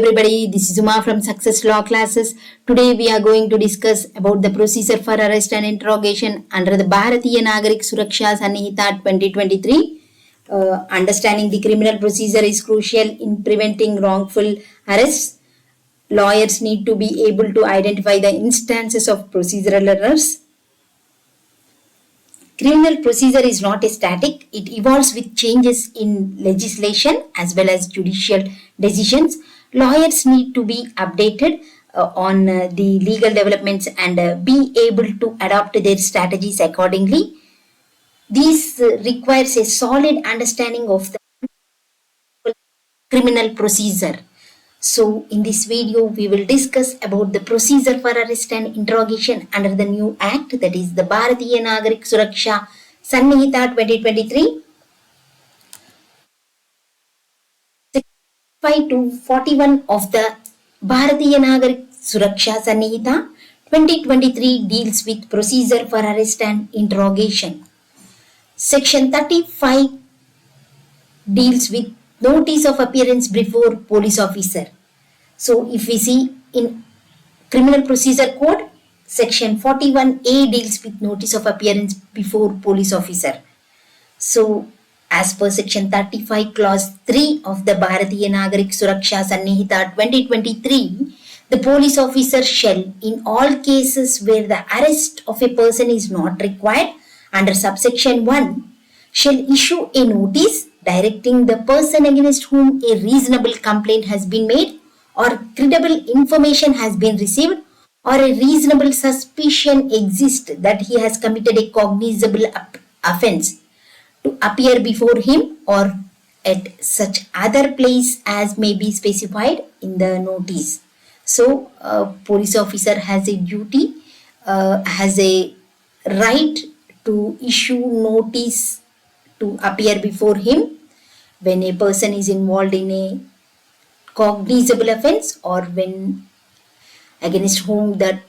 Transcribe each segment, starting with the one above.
everybody, this is Uma from Success Law Classes. Today we are going to discuss about the procedure for arrest and interrogation under the Bharatiya Nagarik Suraksha Sanhita 2023. Understanding the criminal procedure is crucial in preventing wrongful arrests. Lawyers need to be able to identify the instances of procedural errors. Criminal procedure is not static. It evolves with changes in legislation as well as judicial decisions. Lawyers need to be updated on the legal developments and be able to adopt their strategies accordingly. This requires a solid understanding of the criminal procedure. So in this video, we will discuss about the procedure for arrest and interrogation under the new act, that is the Bharatiya Nagarik Suraksha Sanhita 2023. 5 to 41 of the Bharatiya Nagarik Suraksha Sanhita 2023 deals with procedure for arrest and interrogation. Section 35 deals with notice of appearance before police officer. So if we see in Criminal Procedure Code, Section 41A deals with notice of appearance before police officer. So as per Section 35 Clause 3 of the Bharatiya Nagarik Suraksha Sanhita 2023, the police officer shall, in all cases where the arrest of a person is not required under subsection 1, shall issue a notice directing the person against whom a reasonable complaint has been made or credible information has been received or a reasonable suspicion exists that he has committed a cognizable offence to appear before him or at such other place as may be specified in the notice. So, police officer has a duty, has a right to issue notice to appear before him when a person is involved in a cognizable offence or when against whom that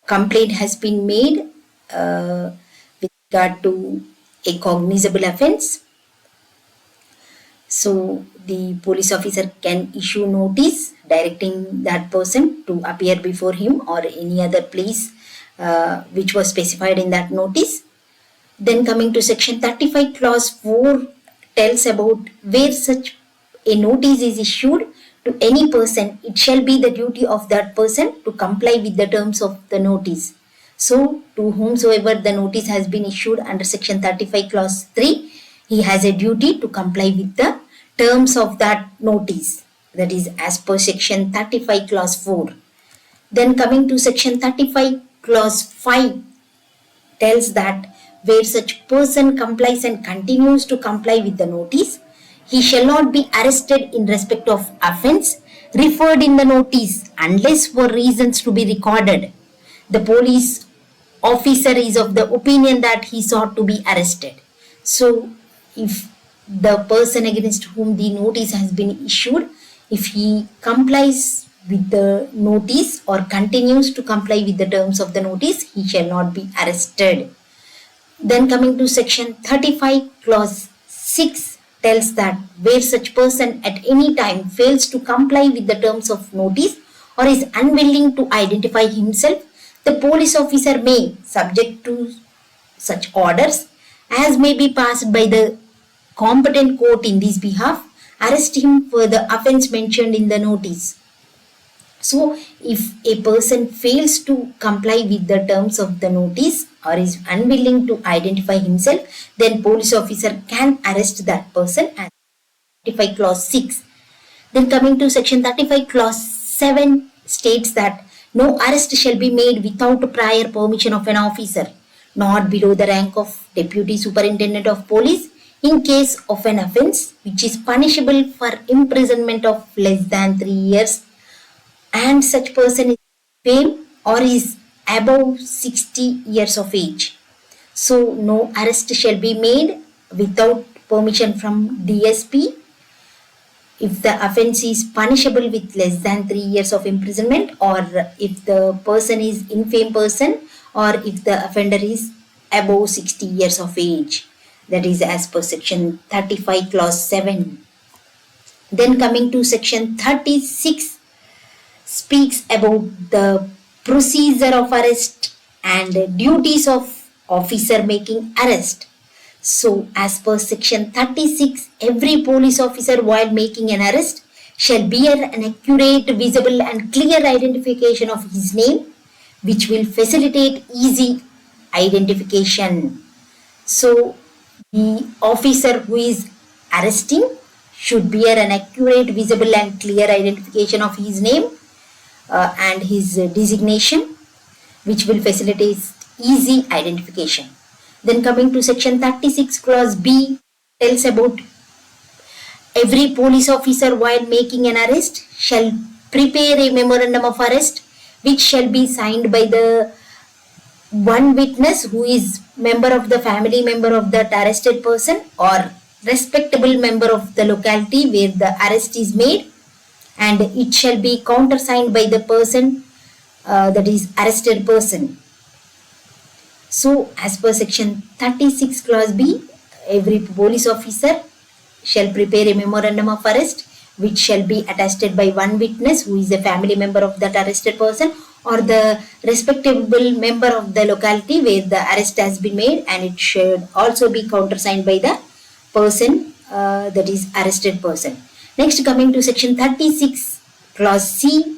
complaint has been made with regard to a cognizable offence. So the police officer can issue notice directing that person to appear before him or any other place which was specified in that notice. Then coming to Section 35 Clause 4 tells about where such a notice is issued to any person, it shall be the duty of that person to comply with the terms of the notice. So, to whomsoever the notice has been issued under Section 35 Clause 3, he has a duty to comply with the terms of that notice. That is as per Section 35 Clause 4. Then coming to Section 35 Clause 5 tells that where such person complies and continues to comply with the notice, he shall not be arrested in respect of offence referred in the notice unless for reasons to be recorded. The police officer is of the opinion that he sought to be arrested. So, if the person against whom the notice has been issued, if he complies with the notice or continues to comply with the terms of the notice, he shall not be arrested. Then coming to Section 35 Clause 6 tells that where such person at any time fails to comply with the terms of notice or is unwilling to identify himself, the police officer may, subject to such orders as may be passed by the competent court in this behalf, arrest him for the offence mentioned in the notice. So, if a person fails to comply with the terms of the notice or is unwilling to identify himself, then police officer can arrest that person as 35 Clause 6. Then coming to Section 35 Clause 7 states that no arrest shall be made without prior permission of an officer, not below the rank of Deputy Superintendent of Police, in case of an offence which is punishable for imprisonment of less than 3 years and such person is fame or is above 60 years of age. So, no arrest shall be made without permission from DSP if the offence is punishable with less than 3 years of imprisonment or if the person is infame person or if the offender is above 60 years of age. That is as per Section 35 Clause 7. Then coming to section 36 speaks about the procedure of arrest and duties of officer making arrest. So, as per section 36, every police officer while making an arrest shall bear an accurate, visible and clear identification of his name, which will facilitate easy identification. So, the officer who is arresting should bear an accurate, visible and clear identification of his name and his designation, which will facilitate easy identification. Then coming to section 36 clause B tells about every police officer while making an arrest shall prepare a memorandum of arrest which shall be signed by the one witness who is member of the family member of that arrested person or respectable member of the locality where the arrest is made, and it shall be countersigned by the person that is arrested person. So, as per section 36 clause B, every police officer shall prepare a memorandum of arrest which shall be attested by one witness who is a family member of that arrested person or the respectable member of the locality where the arrest has been made, and it should also be countersigned by the person that is arrested person. Next, coming to section 36 clause C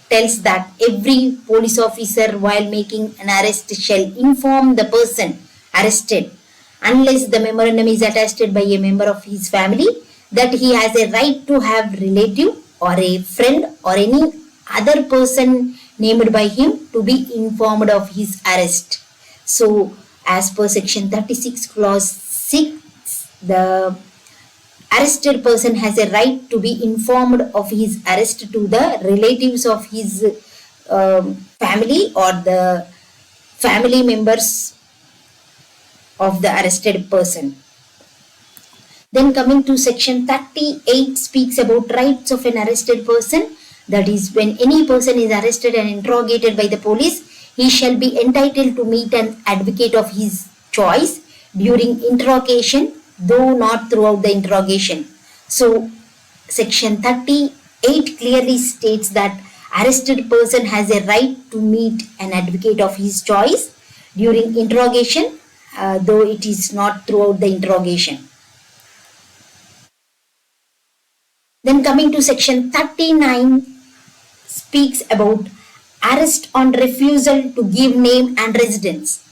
tells that every police officer while making an arrest shall inform the person arrested, unless the memorandum is attested by a member of his family, that he has a right to have relative or a friend or any other person named by him to be informed of his arrest. So, as per section 36 clause 6, the arrested person has a right to be informed of his arrest to the relatives of his family or the family members of the arrested person. Then coming to section 38 speaks about rights of an arrested person. That is, when any person is arrested and interrogated by the police, he shall be entitled to meet an advocate of his choice during interrogation, though not throughout the interrogation. So, section 38 clearly states that arrested person has a right to meet an advocate of his choice during interrogation, though it is not throughout the interrogation. Then coming to section 39 speaks about arrest on refusal to give name and residence.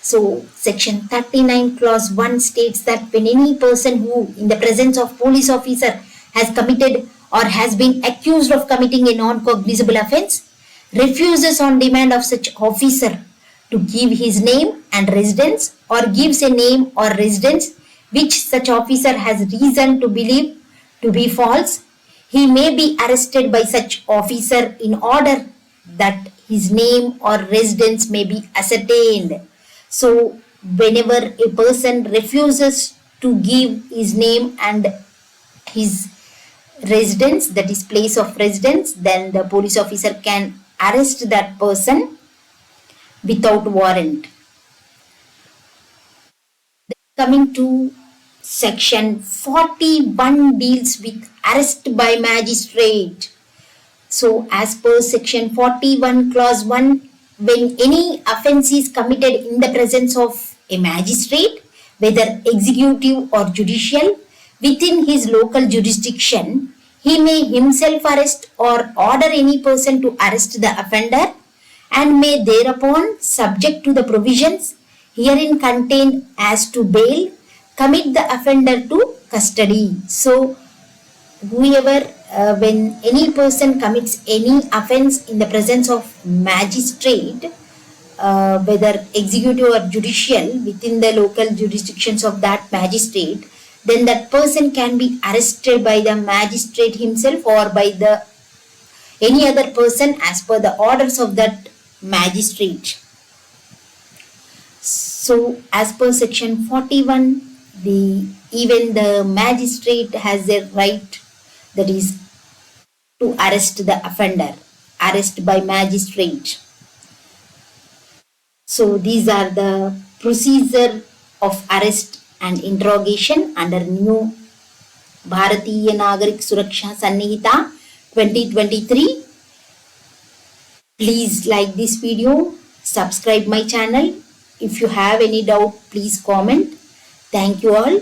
So, section 39 clause 1 states that when any person who in the presence of police officer has committed or has been accused of committing a non-cognizable offence, refuses on demand of such officer to give his name and residence or gives a name or residence which such officer has reason to believe to be false, he may be arrested by such officer in order that his name or residence may be ascertained. So, whenever a person refuses to give his name and his residence, that is place of residence, then the police officer can arrest that person without warrant. Coming to section 41 deals with arrest by magistrate. So, as per section 41 clause 1, when any offence is committed in the presence of a magistrate, whether executive or judicial, within his local jurisdiction, he may himself arrest or order any person to arrest the offender and may thereupon, subject to the provisions herein contained as to bail, commit the offender to custody. So, whoever, when any person commits any offence in the presence of magistrate, whether executive or judicial, within the local jurisdictions of that magistrate, then that person can be arrested by the magistrate himself or by the any other person as per the orders of that magistrate. So, as per section 41, even the magistrate has a right, that is to arrest the offender, arrest by magistrate. So, these are the procedure of arrest and interrogation under new Bharatiya Nagarik Suraksha Sanhita 2023. Please like this video, subscribe my channel. If you have any doubt, please comment. Thank you all.